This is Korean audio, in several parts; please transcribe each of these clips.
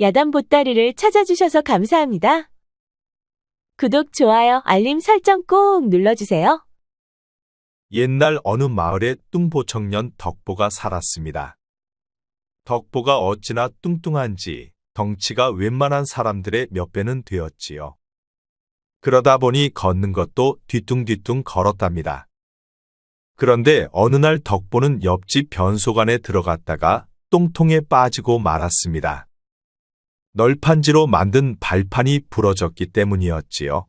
야단 보따리를 찾아주셔서 감사합니다. 구독, 좋아요, 알림 설정 꼭 눌러주세요. 옛날 어느 마을에 뚱보 청년 덕보가 살았습니다. 덕보가 어찌나 뚱뚱한지 덩치가 웬만한 사람들의 몇 배는 되었지요. 그러다 보니 걷는 것도 뒤뚱뒤뚱 걸었답니다. 그런데 어느 날 덕보는 옆집 변소관에 들어갔다가 똥통에 빠지고 말았습니다. 널판지로 만든 발판이 부러졌기 때문이었지요.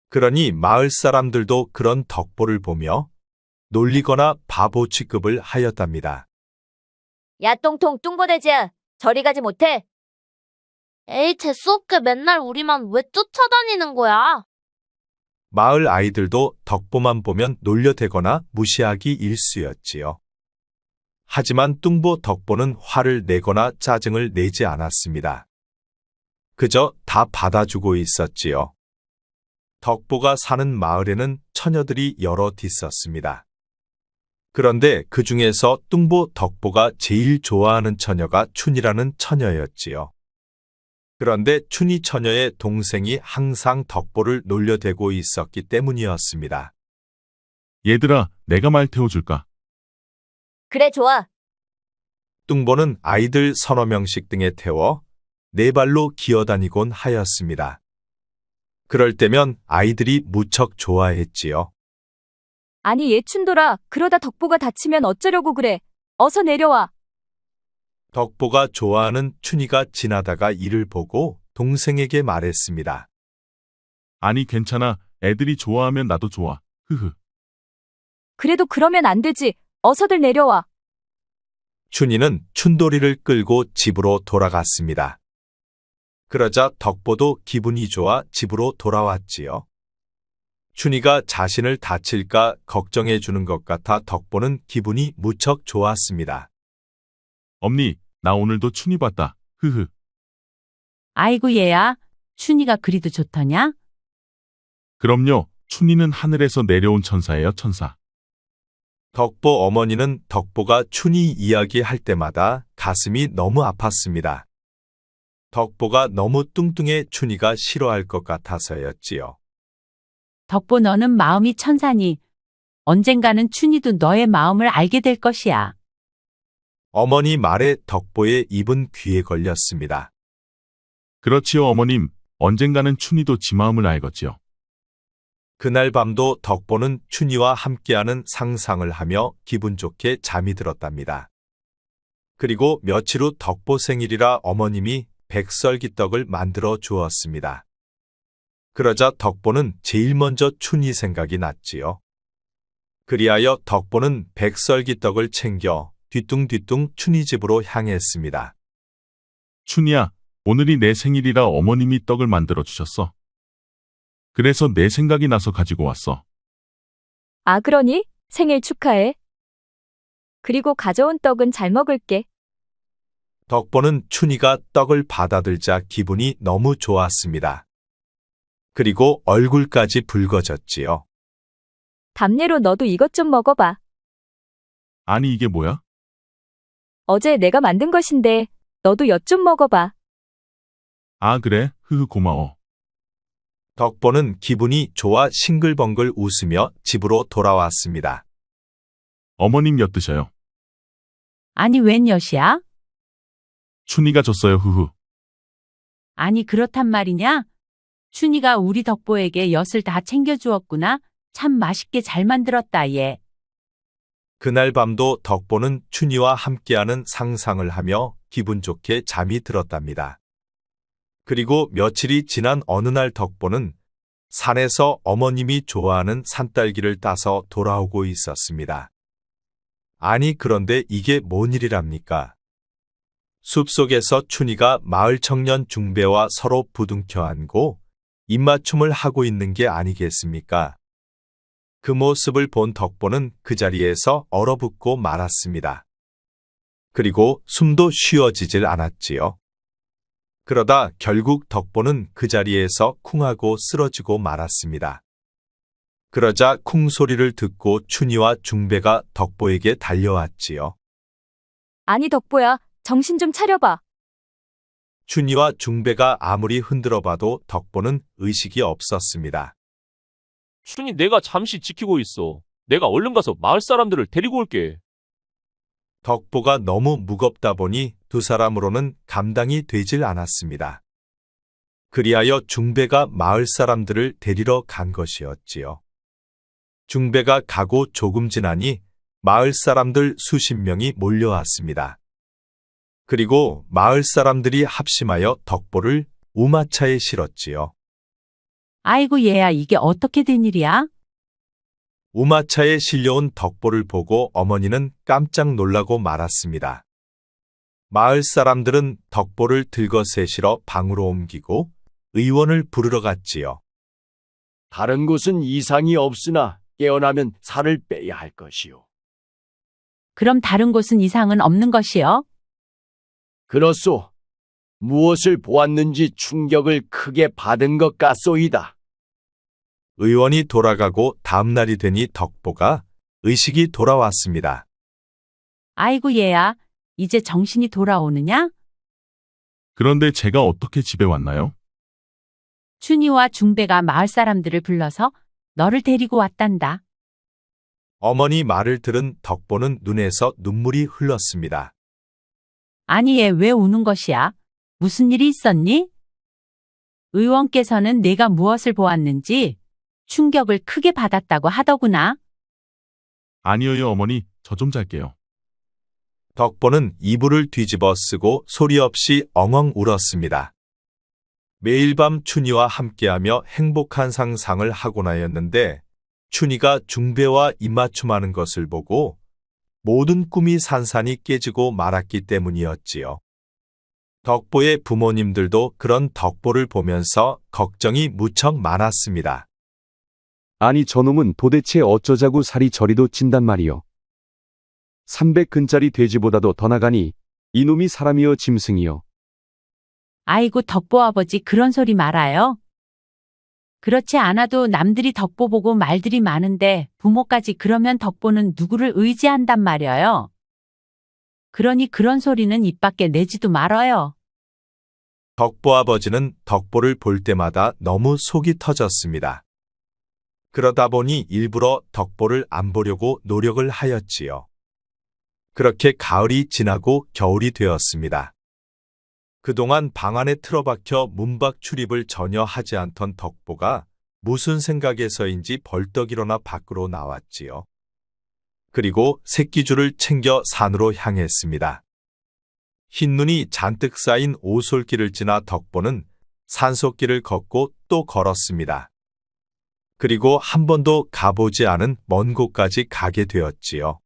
그러니 마을 사람들도 그런 덕보를 보며 놀리거나 바보 취급을 하였답니다. 야, 똥통 뚱보돼지야. 저리 가지 못해. 에이, 재수없게 맨날 우리만 왜 쫓아다니는 거야? 마을 아이들도 덕보만 보면 놀려대거나 무시하기 일쑤였지요. 하지만 뚱보 덕보는 화를 내거나 짜증을 내지 않았습니다. 그저 다 받아주고 있었지요. 덕보가 사는 마을에는 처녀들이 여럿 있었습니다. 그런데 그 중에서 뚱보 덕보가 제일 좋아하는 처녀가 춘이라는 처녀였지요. 그런데 춘이 처녀의 동생이 항상 덕보를 놀려대고 있었기 때문이었습니다. 얘들아, 내가 말 태워줄까? 그래, 좋아. 뚱보는 아이들 서너 명씩 등에 태워 네 발로 기어다니곤 하였습니다. 그럴 때면 아이들이 무척 좋아했지요. 아니 얘 춘돌아, 그러다 덕보가 다치면 어쩌려고 그래. 어서 내려와. 덕보가 좋아하는 춘이가 지나다가 이를 보고 동생에게 말했습니다. 아니 괜찮아. 애들이 좋아하면 나도 좋아. 흐흐. 그래도 그러면 안 되지. 어서들 내려와. 춘이는 춘돌이를 끌고 집으로 돌아갔습니다. 그러자 덕보도 기분이 좋아 집으로 돌아왔지요. 춘이가 자신을 다칠까 걱정해 주는 것 같아 덕보는 기분이 무척 좋았습니다. 엄니, 나 오늘도 춘이 봤다. 흐흐. 아이고 얘야, 춘이가 그리도 좋더냐? 그럼요. 춘이는 하늘에서 내려온 천사예요, 천사. 덕보 어머니는 덕보가 춘이 이야기할 때마다 가슴이 너무 아팠습니다. 덕보가 너무 뚱뚱해 춘이가 싫어할 것 같아서였지요. 덕보 너는 마음이 천사니 언젠가는 춘이도 너의 마음을 알게 될 것이야. 어머니 말에 덕보의 입은 귀에 걸렸습니다. 그렇지요, 어머님. 언젠가는 춘이도 지 마음을 알겠지요. 그날 밤도 덕보는 춘이와 함께하는 상상을 하며 기분 좋게 잠이 들었답니다. 그리고 며칠 후 덕보 생일이라 어머님이 백설기떡을 만들어 주었습니다. 그러자 덕보는 제일 먼저 춘이 생각이 났지요. 그리하여 덕보는 백설기떡을 챙겨 뒤뚱뒤뚱 춘이 집으로 향했습니다. 춘이야, 오늘이 내 생일이라 어머님이 떡을 만들어 주셨어. 그래서 내 생각이 나서 가지고 왔어. 아 그러니? 생일 축하해. 그리고 가져온 떡은 잘 먹을게. 덕보는 춘이가 떡을 받아들자 기분이 너무 좋았습니다. 그리고 얼굴까지 붉어졌지요. 답례로 너도 이것 좀 먹어봐. 아니 이게 뭐야? 어제 내가 만든 것인데 너도 엿 좀 먹어봐. 아 그래? 흐흐 고마워. 덕보는 기분이 좋아 싱글벙글 웃으며 집으로 돌아왔습니다. 어머님 엿 드셔요. 아니 웬 엿이야? 춘이가 줬어요. 흐흐. 아니 그렇단 말이냐? 춘이가 우리 덕보에게 엿을 다 챙겨주었구나. 참 맛있게 잘 만들었다 얘. 그날 밤도 덕보는 춘이와 함께하는 상상을 하며 기분 좋게 잠이 들었답니다. 그리고 며칠이 지난 어느 날 덕보는 산에서 어머님이 좋아하는 산딸기를 따서 돌아오고 있었습니다. 아니 그런데 이게 뭔 일이랍니까? 숲속에서 춘이가 마을 청년 중배와 서로 부둥켜 안고 입맞춤을 하고 있는 게 아니겠습니까? 그 모습을 본 덕보는 그 자리에서 얼어붙고 말았습니다. 그리고 숨도 쉬어지질 않았지요. 그러다 결국 덕보는 그 자리에서 쿵하고 쓰러지고 말았습니다. 그러자 쿵 소리를 듣고 춘이와 중배가 덕보에게 달려왔지요. 아니 덕보야, 정신 좀 차려봐. 춘희와 중배가 아무리 흔들어 봐도 덕보는 의식이 없었습니다. 춘희 내가 잠시 지키고 있어. 내가 얼른 가서 마을 사람들을 데리고 올게. 덕보가 너무 무겁다 보니 두 사람으로는 감당이 되질 않았습니다. 그리하여 중배가 마을 사람들을 데리러 간 것이었지요. 중배가 가고 조금 지나니 마을 사람들 수십 명이 몰려왔습니다. 그리고 마을 사람들이 합심하여 덕보를 우마차에 실었지요. 아이고 얘야 이게 어떻게 된 일이야? 우마차에 실려온 덕보를 보고 어머니는 깜짝 놀라고 말았습니다. 마을 사람들은 덕보를 들것에 실어 방으로 옮기고 의원을 부르러 갔지요. 다른 곳은 이상이 없으나 깨어나면 살을 빼야 할 것이요. 그럼 다른 곳은 이상은 없는 것이요? 그렇소. 무엇을 보았는지 충격을 크게 받은 것 같소이다. 의원이 돌아가고 다음 날이 되니 덕보가 의식이 돌아왔습니다. 아이고 얘야 이제 정신이 돌아오느냐? 그런데 제가 어떻게 집에 왔나요? 춘희와 중배가 마을 사람들을 불러서 너를 데리고 왔단다. 어머니 말을 들은 덕보는 눈에서 눈물이 흘렀습니다. 아니 얘 왜 우는 것이야? 무슨 일이 있었니? 의원께서는 내가 무엇을 보았는지 충격을 크게 받았다고 하더구나. 아니요, 어머니. 저 좀 잘게요. 덕보는 이불을 뒤집어 쓰고 소리 없이 엉엉 울었습니다. 매일 밤 춘희와 함께하며 행복한 상상을 하곤 하였는데 춘희가 중배와 입맞춤하는 것을 보고 모든 꿈이 산산이 깨지고 말았기 때문이었지요. 덕보의 부모님들도 그런 덕보를 보면서 걱정이 무척 많았습니다. 아니 저놈은 도대체 어쩌자고 살이 저리도 찐단 말이요. 300근짜리 돼지보다도 더 나가니 이놈이 사람이여 짐승이요. 아이고 덕보 아버지 그런 소리 말아요. 그렇지 않아도 남들이 덕보 보고 말들이 많은데 부모까지 그러면 덕보는 누구를 의지한단 말이에요. 그러니 그런 소리는 입 밖에 내지도 말아요. 덕보 아버지는 덕보를 볼 때마다 너무 속이 터졌습니다. 그러다 보니 일부러 덕보를 안 보려고 노력을 하였지요. 그렇게 가을이 지나고 겨울이 되었습니다. 그동안 방 안에 틀어박혀 문밖 출입을 전혀 하지 않던 덕보가 무슨 생각에서인지 벌떡 일어나 밖으로 나왔지요. 그리고 새끼줄을 챙겨 산으로 향했습니다. 흰눈이 잔뜩 쌓인 오솔길을 지나 덕보는 산속길을 걷고 또 걸었습니다. 그리고 한 번도 가보지 않은 먼 곳까지 가게 되었지요.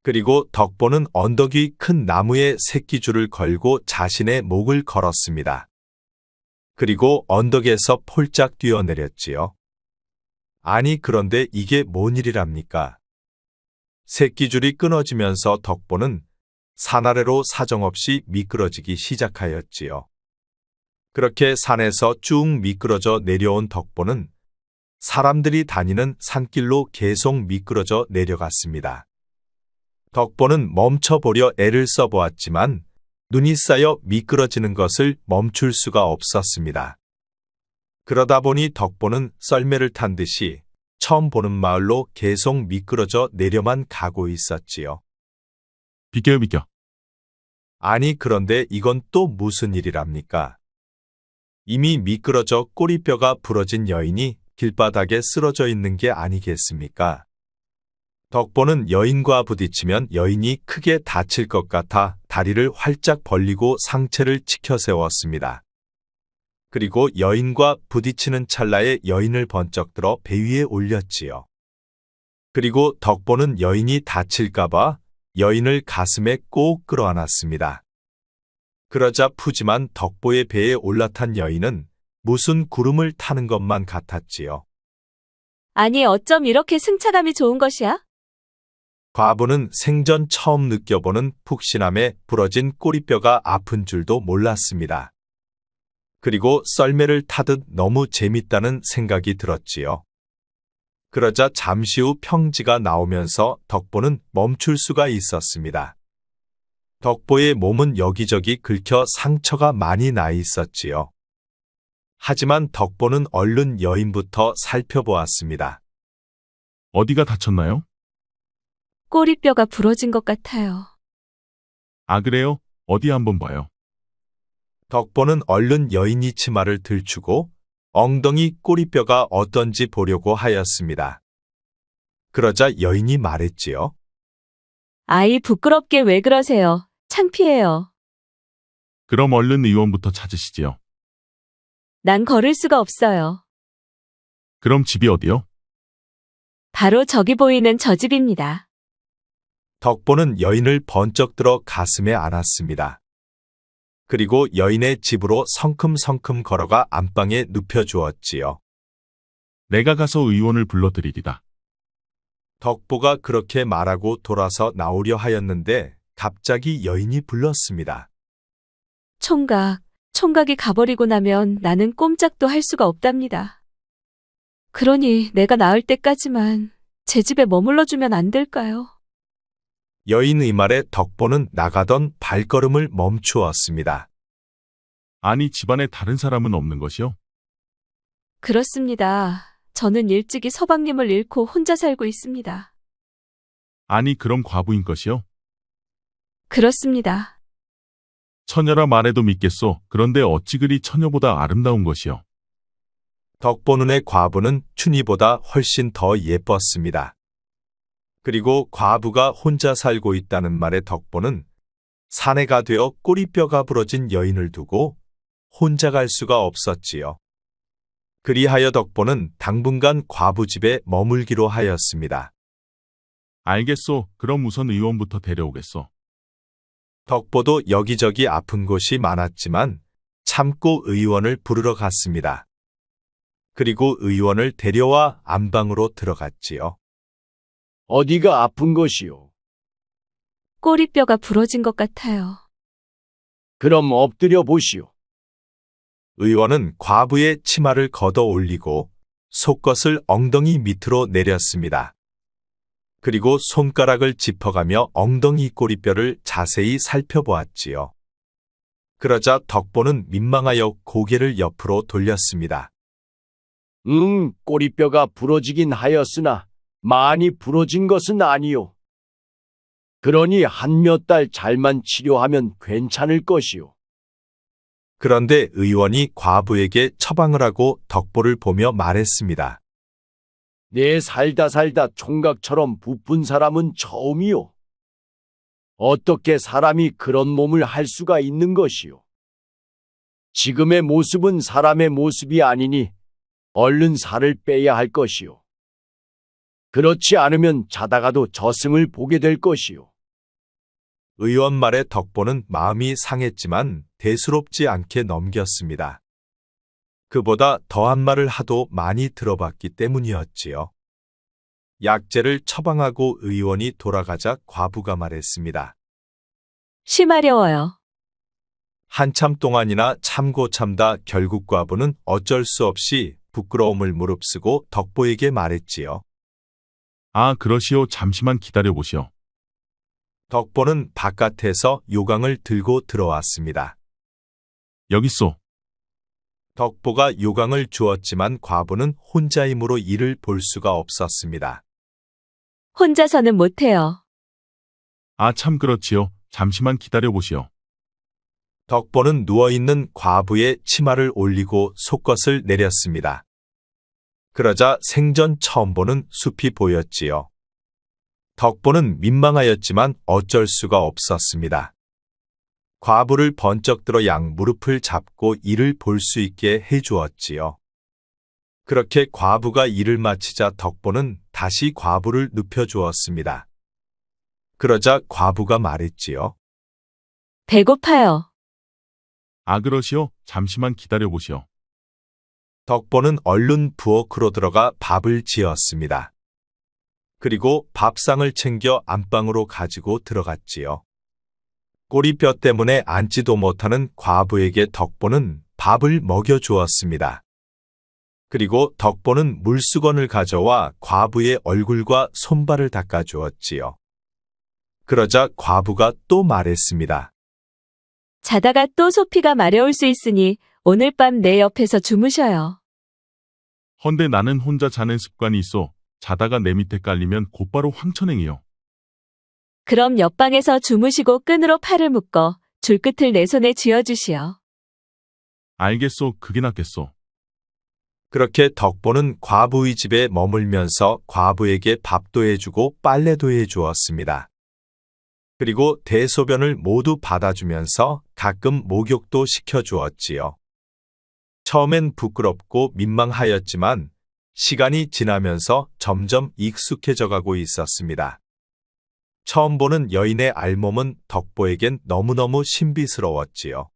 그리고 덕보는 언덕 위 큰 나무에 새끼줄을 걸고 자신의 목을 걸었습니다. 그리고 언덕에서 폴짝 뛰어내렸지요. 아니 그런데 이게 뭔 일이랍니까? 새끼줄이 끊어지면서 덕보는 산 아래로 사정없이 미끄러지기 시작하였지요. 그렇게 산에서 쭉 미끄러져 내려온 덕보는 사람들이 다니는 산길로 계속 미끄러져 내려갔습니다. 덕보는 멈춰보려 애를 써보았지만 눈이 쌓여 미끄러지는 것을 멈출 수가 없었습니다. 그러다 보니 덕보는 썰매를 탄 듯이 처음 보는 마을로 계속 미끄러져 내려만 가고 있었지요. 비켜요, 비켜. 아니 그런데 이건 또 무슨 일이랍니까? 이미 미끄러져 꼬리뼈가 부러진 여인이 길바닥에 쓰러져 있는 게 아니겠습니까? 덕보는 여인과 부딪히면 여인이 크게 다칠 것 같아 다리를 활짝 벌리고 상체를 치켜 세웠습니다. 그리고 여인과 부딪히는 찰나에 여인을 번쩍 들어 배 위에 올렸지요. 그리고 덕보는 여인이 다칠까봐 여인을 가슴에 꼭 끌어안았습니다. 그러자 푸짐한 덕보의 배에 올라탄 여인은 무슨 구름을 타는 것만 같았지요. 아니 어쩜 이렇게 승차감이 좋은 것이야? 과부는 생전 처음 느껴보는 푹신함에 부러진 꼬리뼈가 아픈 줄도 몰랐습니다. 그리고 썰매를 타듯 너무 재밌다는 생각이 들었지요. 그러자 잠시 후 평지가 나오면서 덕보는 멈출 수가 있었습니다. 덕보의 몸은 여기저기 긁혀 상처가 많이 나 있었지요. 하지만 덕보는 얼른 여인부터 살펴보았습니다. 어디가 다쳤나요? 꼬리뼈가 부러진 것 같아요. 아, 그래요? 어디 한번 봐요. 덕보는 얼른 여인이 치마를 들추고 엉덩이 꼬리뼈가 어떤지 보려고 하였습니다. 그러자 여인이 말했지요. 아이 부끄럽게 왜 그러세요? 창피해요. 그럼 얼른 의원부터 찾으시지요. 난 걸을 수가 없어요. 그럼 집이 어디요? 바로 저기 보이는 저 집입니다. 덕보는 여인을 번쩍 들어 가슴에 안았습니다. 그리고 여인의 집으로 성큼성큼 걸어가 안방에 눕혀주었지요. 내가 가서 의원을 불러드리리다. 덕보가 그렇게 말하고 돌아서 나오려 하였는데 갑자기 여인이 불렀습니다. 총각이 가버리고 나면 나는 꼼짝도 할 수가 없답니다. 그러니 내가 나을 때까지만 제 집에 머물러주면 안 될까요? 여인의 말에 덕보는 나가던 발걸음을 멈추었습니다. 아니, 집안에 다른 사람은 없는 것이요? 그렇습니다. 저는 일찍이 서방님을 잃고 혼자 살고 있습니다. 아니, 그럼 과부인 것이요? 그렇습니다. 처녀라 말해도 믿겠소. 그런데 어찌 그리 처녀보다 아름다운 것이요? 덕보 눈의 과부는 춘희보다 훨씬 더 예뻤습니다. 그리고 과부가 혼자 살고 있다는 말에 덕보는 사내가 되어 꼬리뼈가 부러진 여인을 두고 혼자 갈 수가 없었지요. 그리하여 덕보는 당분간 과부 집에 머물기로 하였습니다. 알겠소. 그럼 우선 의원부터 데려오겠소. 덕보도 여기저기 아픈 곳이 많았지만 참고 의원을 부르러 갔습니다. 그리고 의원을 데려와 안방으로 들어갔지요. 어디가 아픈 것이요? 꼬리뼈가 부러진 것 같아요. 그럼 엎드려 보시오. 의원은 과부의 치마를 걷어 올리고 속것을 엉덩이 밑으로 내렸습니다. 그리고 손가락을 짚어가며 엉덩이 꼬리뼈를 자세히 살펴보았지요. 그러자 덕보는 민망하여 고개를 옆으로 돌렸습니다. 꼬리뼈가 부러지긴 하였으나 많이 부러진 것은 아니요. 그러니 한 몇 달 잘만 치료하면 괜찮을 것이요. 그런데 의원이 과부에게 처방을 하고 덕보를 보며 말했습니다. 내 살다 총각처럼 부푼 사람은 처음이요. 어떻게 사람이 그런 몸을 할 수가 있는 것이요. 지금의 모습은 사람의 모습이 아니니 얼른 살을 빼야 할 것이요. 그렇지 않으면 자다가도 저승을 보게 될 것이요. 의원 말에 덕보는 마음이 상했지만 대수롭지 않게 넘겼습니다. 그보다 더한 말을 하도 많이 들어봤기 때문이었지요. 약재를 처방하고 의원이 돌아가자 과부가 말했습니다. 심하려워요. 한참 동안이나 참고 참다 결국 과부는 어쩔 수 없이 부끄러움을 무릅쓰고 덕보에게 말했지요. 아, 그러시오. 잠시만 기다려보시오. 덕보는 바깥에서 요강을 들고 들어왔습니다. 여기 있소. 덕보가 요강을 주었지만 과부는 혼자이므로 이를 볼 수가 없었습니다. 혼자서는 못해요. 아, 참 그렇지요. 잠시만 기다려보시오. 덕보는 누워있는 과부의 치마를 올리고 속것을 내렸습니다. 그러자 생전 처음 보는 숲이 보였지요. 덕보는 민망하였지만 어쩔 수가 없었습니다. 과부를 번쩍 들어 양 무릎을 잡고 이를 볼 수 있게 해주었지요. 그렇게 과부가 일을 마치자 덕보는 다시 과부를 눕혀주었습니다. 그러자 과부가 말했지요. 배고파요. 아, 그러시오. 잠시만 기다려보시오. 덕보는 얼른 부엌으로 들어가 밥을 지었습니다. 그리고 밥상을 챙겨 안방으로 가지고 들어갔지요. 꼬리뼈 때문에 앉지도 못하는 과부에게 덕보는 밥을 먹여주었습니다. 그리고 덕보는 물수건을 가져와 과부의 얼굴과 손발을 닦아주었지요. 그러자 과부가 또 말했습니다. 자다가 또 소피가 마려울 수 있으니 오늘 밤 내 옆에서 주무셔요. 헌데 나는 혼자 자는 습관이 있어 자다가 내 밑에 깔리면 곧바로 황천행이요. 그럼 옆방에서 주무시고 끈으로 팔을 묶어 줄끝을 내 손에 쥐어주시오. 알겠소. 그게 낫겠소. 그렇게 덕보는 과부의 집에 머물면서 과부에게 밥도 해주고 빨래도 해주었습니다. 그리고 대소변을 모두 받아주면서 가끔 목욕도 시켜주었지요. 처음엔 부끄럽고 민망하였지만 시간이 지나면서 점점 익숙해져 가고 있었습니다. 처음 보는 여인의 알몸은 덕보에겐 너무너무 신비스러웠지요.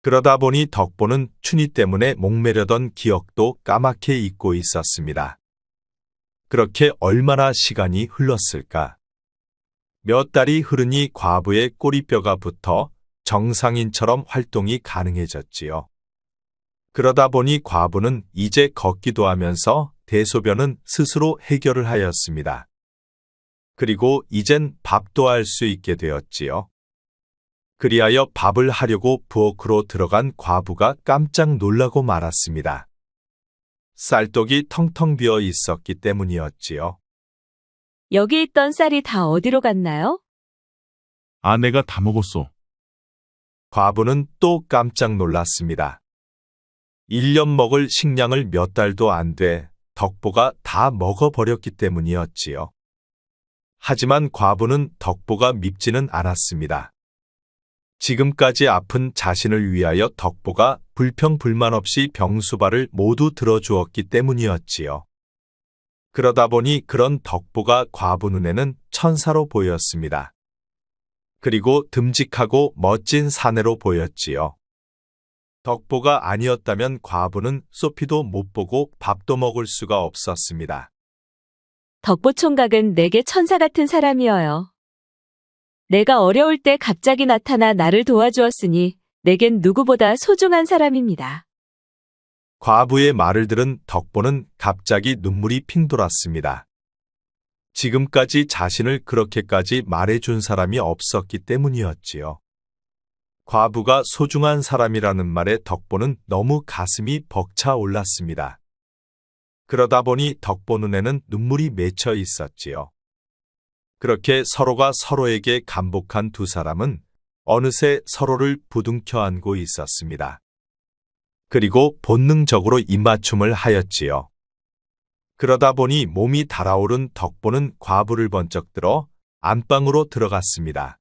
그러다 보니 덕보는 춘희 때문에 목매려던 기억도 까맣게 잊고 있었습니다. 그렇게 얼마나 시간이 흘렀을까? 몇 달이 흐르니 과부의 꼬리뼈가 붙어 정상인처럼 활동이 가능해졌지요. 그러다 보니 과부는 이제 걷기도 하면서 대소변은 스스로 해결을 하였습니다. 그리고 이젠 밥도 할 수 있게 되었지요. 그리하여 밥을 하려고 부엌으로 들어간 과부가 깜짝 놀라고 말았습니다. 쌀떡이 텅텅 비어 있었기 때문이었지요. 여기 있던 쌀이 다 어디로 갔나요? 아, 내가 다 먹었소. 과부는 또 깜짝 놀랐습니다. 1년 먹을 식량을 몇 달도 안 돼 덕보가 다 먹어버렸기 때문이었지요. 하지만 과부는 덕보가 밉지는 않았습니다. 지금까지 아픈 자신을 위하여 덕보가 불평불만 없이 병수발을 모두 들어주었기 때문이었지요. 그러다 보니 그런 덕보가 과부 눈에는 천사로 보였습니다. 그리고 듬직하고 멋진 사내로 보였지요. 덕보가 아니었다면 과부는 소피도 못 보고 밥도 먹을 수가 없었습니다. 덕보 총각은 내게 천사 같은 사람이어요. 내가 어려울 때 갑자기 나타나 나를 도와주었으니 내겐 누구보다 소중한 사람입니다. 과부의 말을 들은 덕보는 갑자기 눈물이 핑 돌았습니다. 지금까지 자신을 그렇게까지 말해준 사람이 없었기 때문이었지요. 과부가 소중한 사람이라는 말에 덕보는 너무 가슴이 벅차 올랐습니다. 그러다 보니 덕보 눈에는 눈물이 맺혀 있었지요. 그렇게 서로가 서로에게 감복한 두 사람은 어느새 서로를 부둥켜 안고 있었습니다. 그리고 본능적으로 입맞춤을 하였지요. 그러다 보니 몸이 달아오른 덕보는 과부를 번쩍 들어 안방으로 들어갔습니다.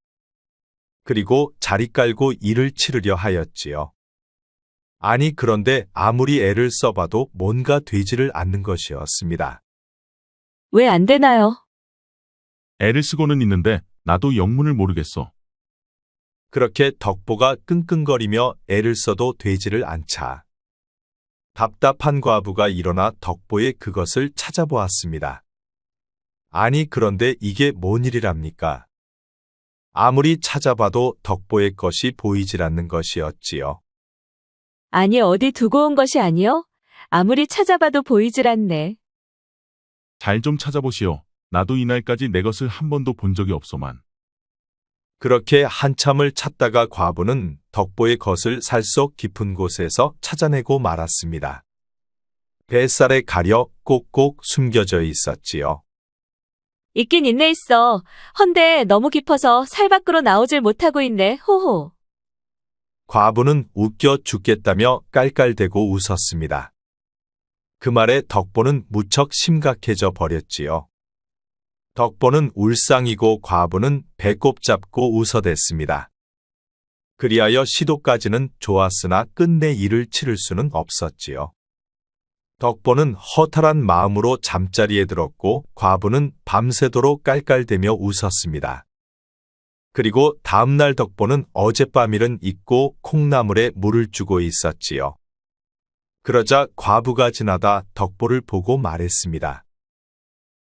그리고 자리 깔고 이를 치르려 하였지요. 아니 그런데 아무리 애를 써봐도 뭔가 되지를 않는 것이었습니다. 왜 안 되나요? 애를 쓰고는 있는데 나도 영문을 모르겠어. 그렇게 덕보가 끙끙거리며 애를 써도 되지를 않자 답답한 과부가 일어나 덕보의 그것을 찾아보았습니다. 아니 그런데 이게 뭔 일이랍니까? 아무리 찾아봐도 덕보의 것이 보이질 않는 것이었지요. 아니 어디 두고 온 것이 아니요? 아무리 찾아봐도 보이질 않네. 잘 좀 찾아보시오. 나도 이날까지 내 것을 한 번도 본 적이 없소만. 그렇게 한참을 찾다가 과부는 덕보의 것을 살속 깊은 곳에서 찾아내고 말았습니다. 뱃살에 가려 꼭꼭 숨겨져 있었지요. 있긴 있네 있어. 헌데 너무 깊어서 살 밖으로 나오질 못하고 있네. 호호. 과부는 웃겨 죽겠다며 깔깔대고 웃었습니다. 그 말에 덕보는 무척 심각해져 버렸지요. 덕보는 울상이고 과부는 배꼽 잡고 웃어댔습니다. 그리하여 시도까지는 좋았으나 끝내 일을 치를 수는 없었지요. 덕보는 허탈한 마음으로 잠자리에 들었고 과부는 밤새도록 깔깔대며 웃었습니다. 그리고 다음날 덕보는 어젯밤 일은 잊고 콩나물에 물을 주고 있었지요. 그러자 과부가 지나다 덕보를 보고 말했습니다.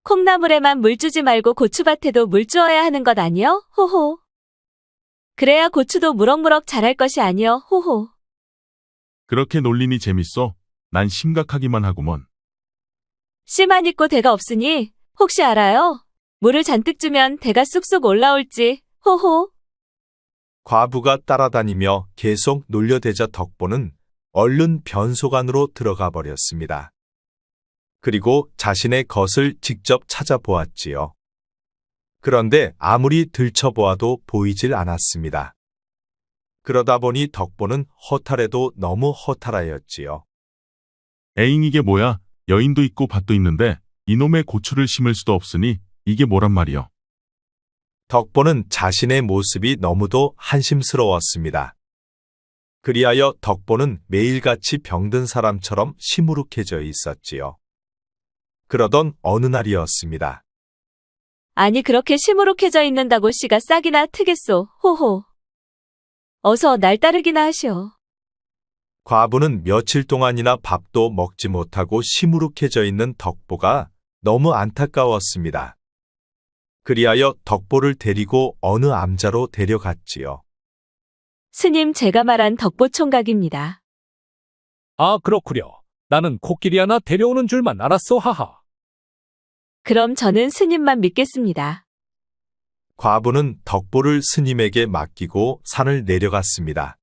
콩나물에만 물 주지 말고 고추밭에도 물 주어야 하는 것 아니여? 호호. 그래야 고추도 무럭무럭 자랄 것이 아니여? 호호. 그렇게 놀리니 재밌어? 난 심각하기만 하구먼. 씨만 있고 대가 없으니 혹시 알아요? 물을 잔뜩 주면 배가 쑥쑥 올라올지, 호호. 과부가 따라다니며 계속 놀려대자 덕보는 얼른 변소관으로 들어가 버렸습니다. 그리고 자신의 것을 직접 찾아보았지요. 그런데 아무리 들춰보아도 보이질 않았습니다. 그러다 보니 덕보는 허탈해도 너무 허탈하였지요. 에잉 이게 뭐야? 여인도 있고 밭도 있는데 이놈의 고추를 심을 수도 없으니 이게 뭐란 말이여. 덕보는 자신의 모습이 너무도 한심스러웠습니다. 그리하여 덕보는 매일같이 병든 사람처럼 시무룩해져 있었지요. 그러던 어느 날이었습니다. 아니 그렇게 시무룩해져 있는다고 씨가 싹이나 트겠소, 호호. 어서 날 따르기나 하시오. 과부는 며칠 동안이나 밥도 먹지 못하고 시무룩해져 있는 덕보가 너무 안타까웠습니다. 그리하여 덕보를 데리고 어느 암자로 데려갔지요. 스님 제가 말한 덕보총각입니다. 아, 그렇구려. 나는 코끼리 하나 데려오는 줄만 알았소, 하하. 그럼 저는 스님만 믿겠습니다. 과부는 덕보를 스님에게 맡기고 산을 내려갔습니다.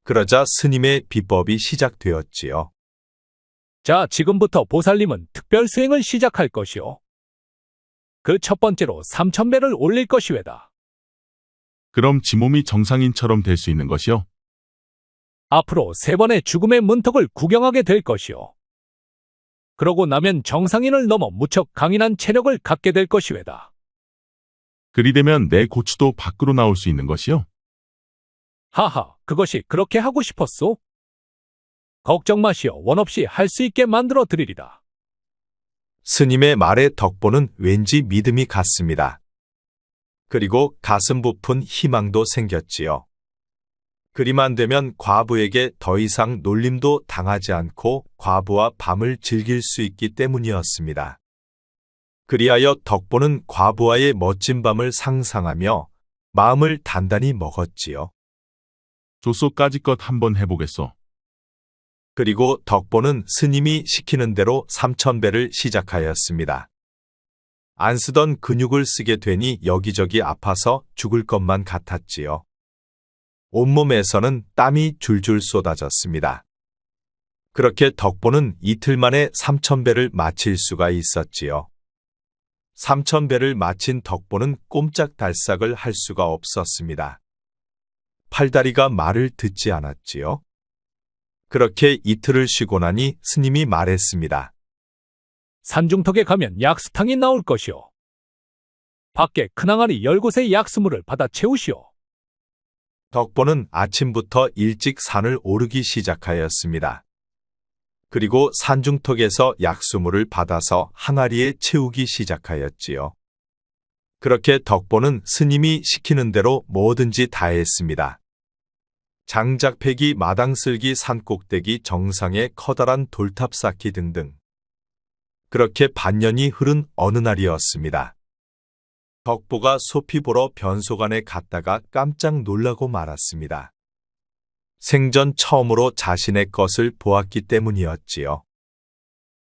그러자 스님의 비법이 시작되었지요. 자, 지금부터 보살님은 특별 수행을 시작할 것이오. 그 첫 번째로 3,000배를 올릴 것이외다. 그럼 지 몸이 정상인처럼 될 수 있는 것이요. 앞으로 3번의 죽음의 문턱을 구경하게 될 것이오. 그러고 나면 정상인을 넘어 무척 강인한 체력을 갖게 될 것이외다. 그리되면 내 고추도 밖으로 나올 수 있는 것이요. 하하, 그것이 그렇게 하고 싶었소? 걱정 마시오. 원 없이 할 수 있게 만들어 드리리다. 스님의 말에 덕보는 왠지 믿음이 갔습니다. 그리고 가슴 부푼 희망도 생겼지요. 그리만 되면 과부에게 더 이상 놀림도 당하지 않고 과부와 밤을 즐길 수 있기 때문이었습니다. 그리하여 덕보는 과부와의 멋진 밤을 상상하며 마음을 단단히 먹었지요. 조소까지껏 한번 해보겠소. 그리고 덕보는 스님이 시키는 대로 3,000배를 시작하였습니다. 안 쓰던 근육을 쓰게 되니 여기저기 아파서 죽을 것만 같았지요. 온몸에서는 땀이 줄줄 쏟아졌습니다. 그렇게 덕보는 이틀 만에 3,000배를 마칠 수가 있었지요. 3,000배를 마친 덕보는 꼼짝달싹을 할 수가 없었습니다. 팔다리가 말을 듣지 않았지요. 그렇게 이틀을 쉬고 나니 스님이 말했습니다. 산중턱에 가면 약수탕이 나올 것이오. 밖에 큰 항아리 10곳의 약수물을 받아 채우시오. 덕보는 아침부터 일찍 산을 오르기 시작하였습니다. 그리고 산중턱에서 약수물을 받아서 항아리에 채우기 시작하였지요. 그렇게 덕보는 스님이 시키는 대로 뭐든지 다 했습니다. 장작 패기, 마당 쓸기, 산꼭대기, 정상의 커다란 돌탑 쌓기 등등. 그렇게 반년이 흐른 어느 날이었습니다. 덕보가 소피 보러 변소관에 갔다가 깜짝 놀라고 말았습니다. 생전 처음으로 자신의 것을 보았기 때문이었지요.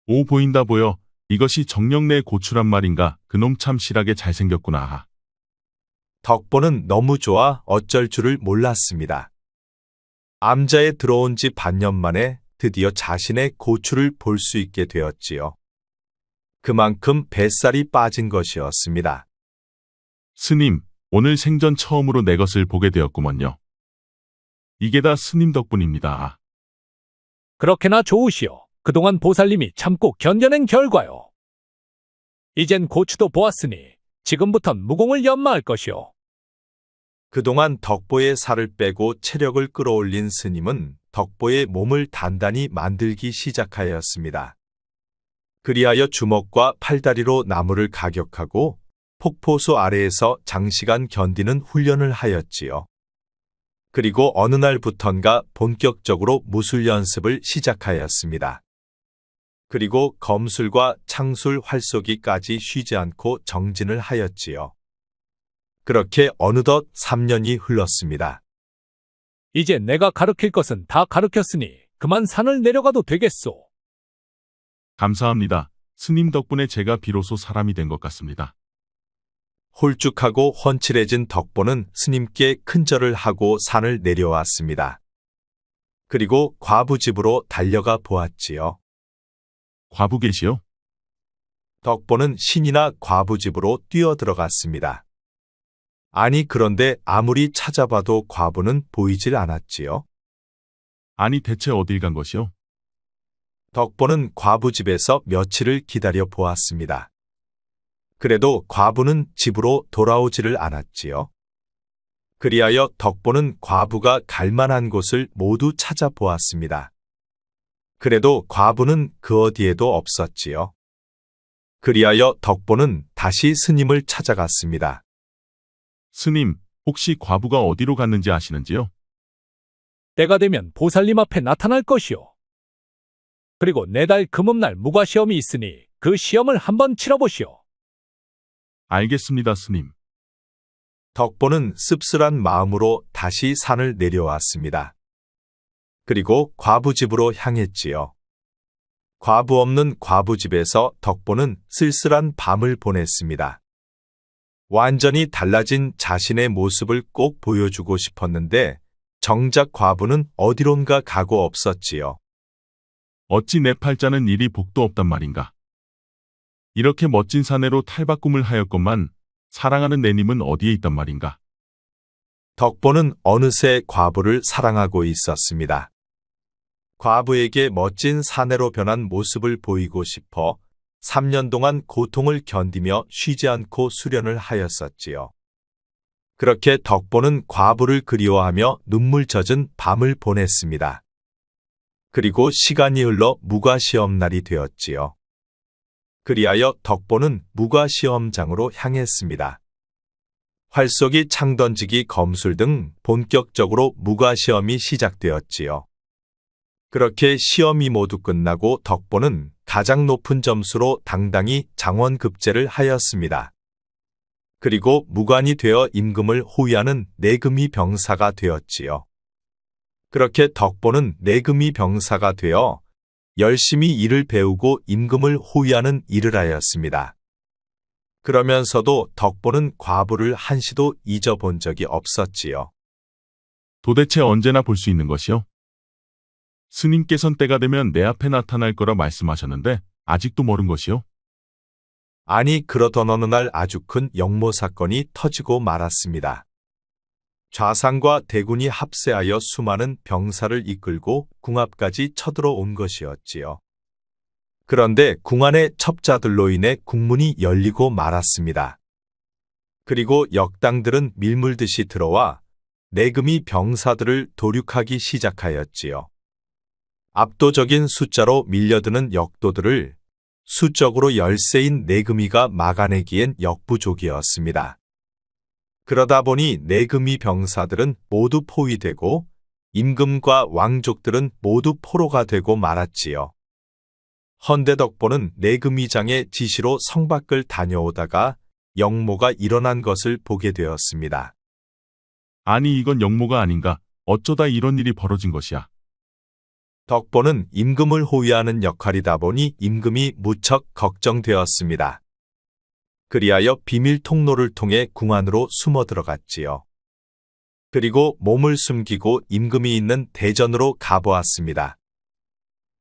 오 보인다 보여. 이것이 정령내 고추란 말인가. 그놈 참 실하게 잘생겼구나. 덕보는 너무 좋아 어쩔 줄을 몰랐습니다. 암자에 들어온 지 반년 만에 드디어 자신의 고추를 볼 수 있게 되었지요. 그만큼 뱃살이 빠진 것이었습니다. 스님, 오늘 생전 처음으로 내 것을 보게 되었구먼요. 이게 다 스님 덕분입니다. 그렇게나 좋으시오. 그동안 보살님이 참고 견뎌낸 결과요. 이젠 고추도 보았으니 지금부턴 무공을 연마할 것이오. 그동안 덕보의 살을 빼고 체력을 끌어올린 스님은 덕보의 몸을 단단히 만들기 시작하였습니다. 그리하여 주먹과 팔다리로 나무를 가격하고 폭포수 아래에서 장시간 견디는 훈련을 하였지요. 그리고 어느 날부턴가 본격적으로 무술 연습을 시작하였습니다. 그리고 검술과 창술, 활쏘기까지 쉬지 않고 정진을 하였지요. 그렇게 어느덧 3년이 흘렀습니다. 이제 내가 가르칠 것은 다 가르쳤으니 그만 산을 내려가도 되겠소. 감사합니다. 스님 덕분에 제가 비로소 사람이 된 것 같습니다. 홀쭉하고 훤칠해진 덕보는 스님께 큰절을 하고 산을 내려왔습니다. 그리고 과부 집으로 달려가 보았지요. 과부 계시오? 덕보는 신이나 과부 집으로 뛰어들어갔습니다. 아니 그런데 아무리 찾아봐도 과부는 보이질 않았지요. 아니 대체 어딜 간 것이오? 덕보는 과부 집에서 며칠을 기다려 보았습니다. 그래도 과부는 집으로 돌아오지를 않았지요. 그리하여 덕보는 과부가 갈 만한 곳을 모두 찾아보았습니다. 그래도 과부는 그 어디에도 없었지요. 그리하여 덕보는 다시 스님을 찾아갔습니다. 스님, 혹시 과부가 어디로 갔는지 아시는지요? 때가 되면 보살님 앞에 나타날 것이오. 그리고 내달 금음날 무과시험이 있으니 그 시험을 한번 치러보시오. 알겠습니다, 스님. 덕보는 씁쓸한 마음으로 다시 산을 내려왔습니다. 그리고 과부 집으로 향했지요. 과부 없는 과부 집에서 덕보는 쓸쓸한 밤을 보냈습니다. 완전히 달라진 자신의 모습을 꼭 보여주고 싶었는데 정작 과부는 어디론가 가고 없었지요. 어찌 내 팔자는 이리 복도 없단 말인가? 이렇게 멋진 사내로 탈바꿈을 하였건만 사랑하는 내님은 어디에 있단 말인가? 덕보는 어느새 과부를 사랑하고 있었습니다. 과부에게 멋진 사내로 변한 모습을 보이고 싶어 3년 동안 고통을 견디며 쉬지 않고 수련을 하였었지요. 그렇게 덕보는 과부를 그리워하며 눈물 젖은 밤을 보냈습니다. 그리고 시간이 흘러 무과시험날이 되었지요. 그리하여 덕보는 무과시험장으로 향했습니다. 활쏘기, 창던지기, 검술 등 본격적으로 무과시험이 시작되었지요. 그렇게 시험이 모두 끝나고 덕보는 가장 높은 점수로 당당히 장원급제를 하였습니다. 그리고 무관이 되어 임금을 호위하는 내금이 병사가 되었지요. 그렇게 덕보는 내금이 병사가 되어 열심히 일을 배우고 임금을 호위하는 일을 하였습니다. 그러면서도 덕보는 과부를 한시도 잊어본 적이 없었지요. 도대체 언제나 볼 수 있는 것이요? 스님께선 때가 되면 내 앞에 나타날 거라 말씀하셨는데 아직도 모른 것이요? 아니 그러던 어느 날 아주 큰 역모 사건이 터지고 말았습니다. 좌상과 대군이 합세하여 수많은 병사를 이끌고 궁 앞까지 쳐들어온 것이었지요. 그런데 궁 안의 첩자들로 인해 궁문이 열리고 말았습니다. 그리고 역당들은 밀물듯이 들어와 내금이 병사들을 도륙하기 시작하였지요. 압도적인 숫자로 밀려드는 역도들을 수적으로 열세인 내금이가 막아내기엔 역부족이었습니다. 그러다 보니 내금이 병사들은 모두 포위되고 임금과 왕족들은 모두 포로가 되고 말았지요. 헌데 덕보는 내금이장의 지시로 성 밖을 다녀오다가 역모가 일어난 것을 보게 되었습니다. 아니 이건 역모가 아닌가? 어쩌다 이런 일이 벌어진 것이야? 덕보는 임금을 호위하는 역할이다 보니 임금이 무척 걱정되었습니다. 그리하여 비밀 통로를 통해 궁 안으로 숨어 들어갔지요. 그리고 몸을 숨기고 임금이 있는 대전으로 가보았습니다.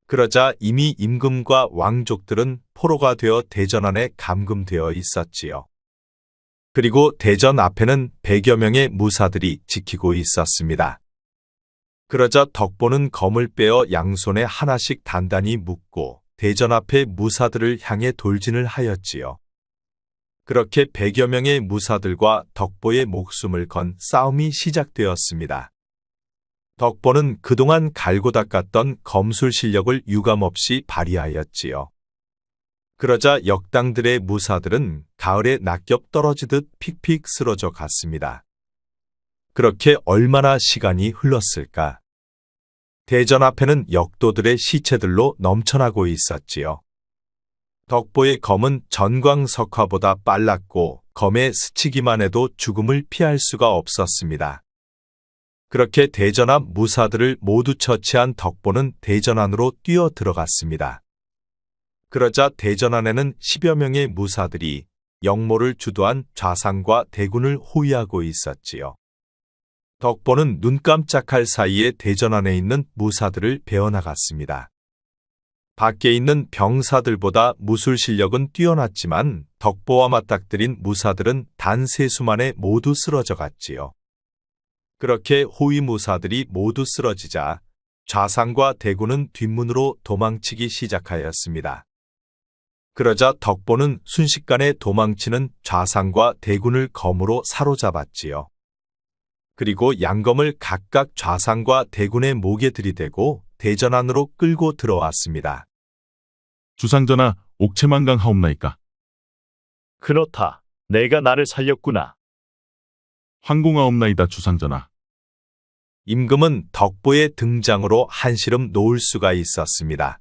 그러자 이미 임금과 왕족들은 포로가 되어 대전 안에 감금되어 있었지요. 그리고 대전 앞에는 100여 명의 무사들이 지키고 있었습니다. 그러자 덕보는 검을 빼어 양손에 하나씩 단단히 묶고 대전 앞에 무사들을 향해 돌진을 하였지요. 그렇게 100여 명의 무사들과 덕보의 목숨을 건 싸움이 시작되었습니다. 덕보는 그동안 갈고 닦았던 검술 실력을 유감없이 발휘하였지요. 그러자 역당들의 무사들은 가을에 낙엽 떨어지듯 픽픽 쓰러져 갔습니다. 그렇게 얼마나 시간이 흘렀을까? 대전 앞에는 역도들의 시체들로 넘쳐나고 있었지요. 덕보의 검은 전광석화보다 빨랐고 검에 스치기만 해도 죽음을 피할 수가 없었습니다. 그렇게 대전 앞 무사들을 모두 처치한 덕보는 대전 안으로 뛰어 들어갔습니다. 그러자 대전 안에는 10여 명의 무사들이 영모를 주도한 좌상과 대군을 호위하고 있었지요. 덕보는 눈 깜짝할 사이에 대전 안에 있는 무사들을 베어나갔습니다. 밖에 있는 병사들보다 무술 실력은 뛰어났지만 덕보와 맞닥뜨린 무사들은 단 3수만에 모두 쓰러져 갔지요. 그렇게 호위 무사들이 모두 쓰러지자 좌상과 대군은 뒷문으로 도망치기 시작하였습니다. 그러자 덕보는 순식간에 도망치는 좌상과 대군을 검으로 사로잡았지요. 그리고 양검을 각각 좌상과 대군의 목에 들이대고 대전 안으로 끌고 들어왔습니다. 주상전하, 옥체만강하옵나이까. 그렇다. 내가 나를 살렸구나. 황공하옵나이다 주상전하. 임금은 덕보의 등장으로 한시름 놓을 수가 있었습니다.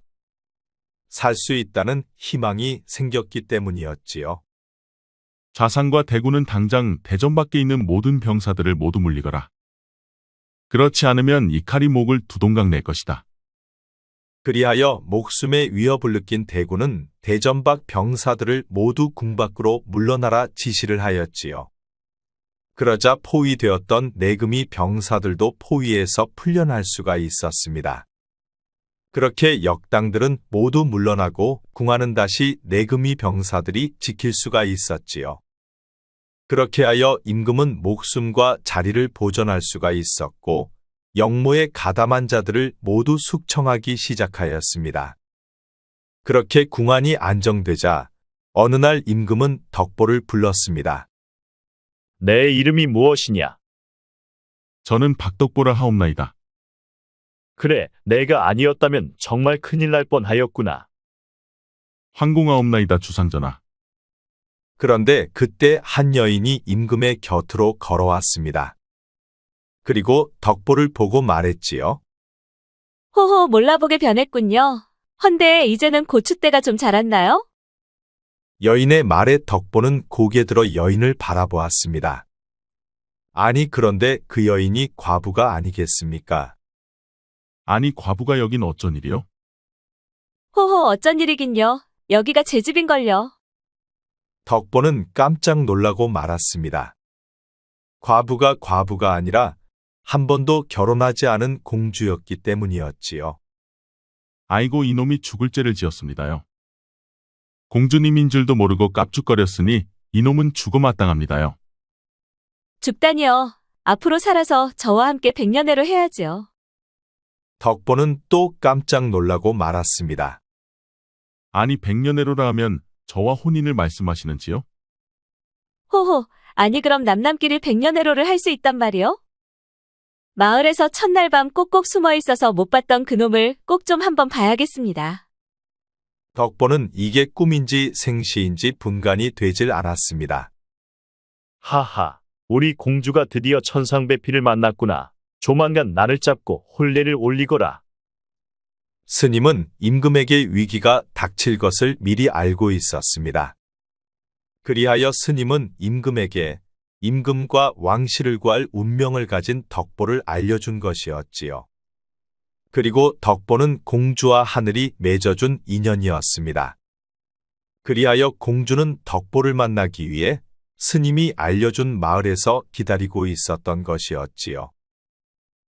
살 수 있다는 희망이 생겼기 때문이었지요. 좌상과 대군은 당장 대전 밖에 있는 모든 병사들을 모두 물리거라. 그렇지 않으면 이 칼이 목을 두동강 낼 것이다. 그리하여 목숨의 위협을 느낀 대군은 대전 밖 병사들을 모두 궁 밖으로 물러나라 지시를 하였지요. 그러자 포위되었던 내금이 병사들도 포위에서 풀려날 수가 있었습니다. 그렇게 역당들은 모두 물러나고 궁하는 다시 내금이 병사들이 지킬 수가 있었지요. 그렇게 하여 임금은 목숨과 자리를 보존할 수가 있었고 영모에 가담한 자들을 모두 숙청하기 시작하였습니다. 그렇게 궁안이 안정되자 어느 날 임금은 덕보를 불렀습니다. 내 이름이 무엇이냐? 저는 박덕보라 하옵나이다. 그래, 내가 아니었다면 정말 큰일 날 뻔하였구나. 황공하옵나이다 주상전하. 그런데 그때 한 여인이 임금의 곁으로 걸어왔습니다. 그리고 덕보를 보고 말했지요. 호호 몰라보게 변했군요. 헌데 이제는 고추대가 좀 자랐나요? 여인의 말에 덕보는 고개 들어 여인을 바라보았습니다. 아니 그런데 그 여인이 과부가 아니겠습니까? 아니 과부가 여긴 어쩐 일이요? 호호 어쩐 일이긴요. 여기가 제 집인걸요. 덕보는 깜짝 놀라고 말았습니다. 과부가 아니라 한 번도 결혼하지 않은 공주였기 때문이었지요. 아이고 이놈이 죽을 죄를 지었습니다요. 공주님인 줄도 모르고 깝죽거렸으니 이놈은 죽어 마땅합니다요. 죽다니요. 앞으로 살아서 저와 함께 백년해로 해야지요. 덕보는 또 깜짝 놀라고 말았습니다. 아니 백년해로라 하면 저와 혼인을 말씀하시는지요? 호호, 아니 그럼 남남끼리 백년해로를 할 수 있단 말이요? 마을에서 첫날 밤 꼭꼭 숨어 있어서 못 봤던 그놈을 꼭 좀 한번 봐야겠습니다. 덕보는 이게 꿈인지 생시인지 분간이 되질 않았습니다. 하하, 우리 공주가 드디어 천상배필을 만났구나. 조만간 나를 잡고 혼례를 올리거라. 스님은 임금에게 위기가 닥칠 것을 미리 알고 있었습니다. 그리하여 스님은 임금에게 임금과 왕실을 구할 운명을 가진 덕보를 알려준 것이었지요. 그리고 덕보는 공주와 하늘이 맺어준 인연이었습니다. 그리하여 공주는 덕보를 만나기 위해 스님이 알려준 마을에서 기다리고 있었던 것이었지요.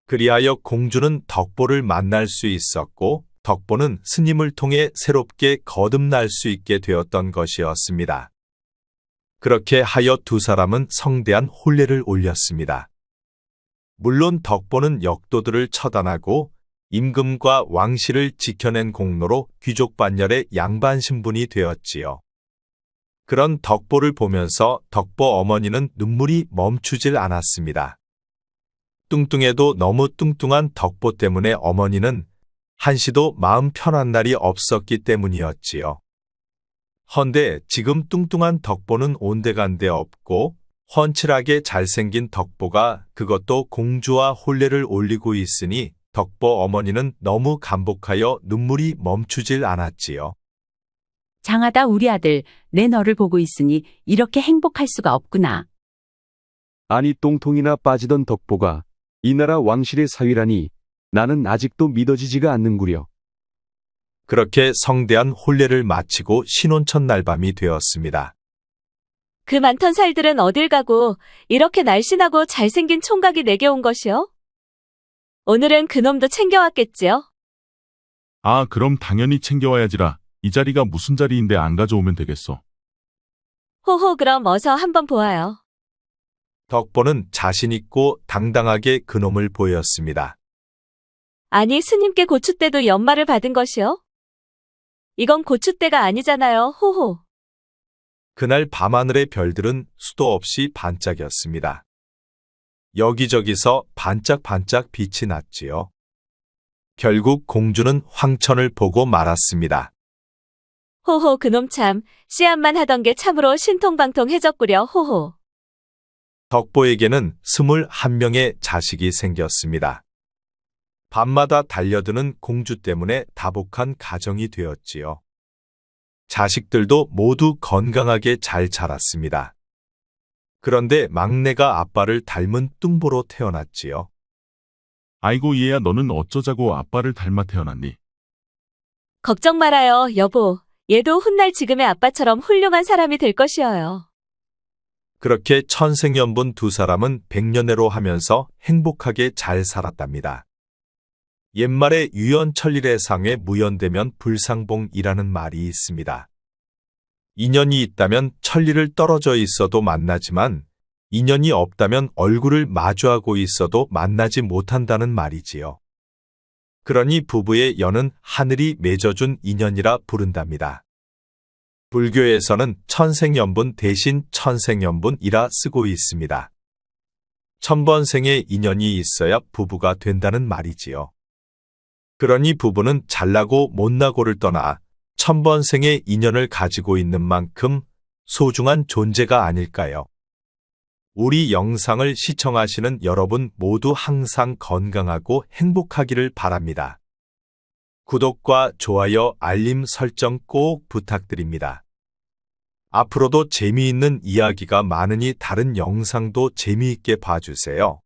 그리하여 공주는 덕보를 만날 수 있었고 덕보는 스님을 통해 새롭게 거듭날 수 있게 되었던 것이었습니다. 그렇게 하여 두 사람은 성대한 혼례를 올렸습니다. 물론 덕보는 역도들을 처단하고 임금과 왕실을 지켜낸 공로로 귀족 반열의 양반 신분이 되었지요. 그런 덕보를 보면서 덕보 어머니는 눈물이 멈추질 않았습니다. 뚱뚱해도 너무 뚱뚱한 덕보 때문에 어머니는 한시도 마음 편한 날이 없었기 때문이었지요. 헌데 지금 뚱뚱한 덕보는 온데간데 없고 훤칠하게 잘생긴 덕보가 그것도 공주와 혼례를 올리고 있으니 덕보 어머니는 너무 감복하여 눈물이 멈추질 않았지요. 장하다 우리 아들, 내 너를 보고 있으니 이렇게 행복할 수가 없구나. 아니 똥통이나 빠지던 덕보가 이 나라 왕실의 사위라니 나는 아직도 믿어지지가 않는구려. 그렇게 성대한 혼례를 마치고 신혼첫 날밤이 되었습니다. 그 많던 살들은 어딜 가고 이렇게 날씬하고 잘생긴 총각이 내게 온 것이요? 오늘은 그놈도 챙겨왔겠지요? 아, 그럼 당연히 챙겨와야지라. 이 자리가 무슨 자리인데 안 가져오면 되겠어. 호호, 그럼 어서 한번 보아요. 덕보는 자신있고 당당하게 그놈을 보였습니다. 아니, 스님께 고추대도 연말을 받은 것이요? 이건 고추대가 아니잖아요, 호호. 그날 밤하늘의 별들은 수도 없이 반짝였습니다. 여기저기서 반짝반짝 빛이 났지요. 결국 공주는 황천을 보고 말았습니다. 호호, 그놈 참, 씨앗만 하던 게 참으로 신통방통해졌구려, 호호. 덕보에게는 21명의 자식이 생겼습니다. 밤마다 달려드는 공주 때문에 다복한 가정이 되었지요. 자식들도 모두 건강하게 잘 자랐습니다. 그런데 막내가 아빠를 닮은 뚱보로 태어났지요. 아이고 얘야 너는 어쩌자고 아빠를 닮아 태어났니? 걱정 말아요, 여보. 얘도 훗날 지금의 아빠처럼 훌륭한 사람이 될 것이어요. 그렇게 천생연분 두 사람은 백년해로 하면서 행복하게 잘 살았답니다. 옛말에 유연천리의 상에 무연되면 불상봉이라는 말이 있습니다. 인연이 있다면 천리를 떨어져 있어도 만나지만 인연이 없다면 얼굴을 마주하고 있어도 만나지 못한다는 말이지요. 그러니 부부의 연은 하늘이 맺어준 인연이라 부른답니다. 불교에서는 천생연분 대신 천생연분이라 쓰고 있습니다. 천번생의 인연이 있어야 부부가 된다는 말이지요. 그러니 부부는 잘나고 못나고를 떠나 천번생의 인연을 가지고 있는 만큼 소중한 존재가 아닐까요? 우리 영상을 시청하시는 여러분 모두 항상 건강하고 행복하기를 바랍니다. 구독과 좋아요, 알림 설정 꼭 부탁드립니다. 앞으로도 재미있는 이야기가 많으니 다른 영상도 재미있게 봐주세요.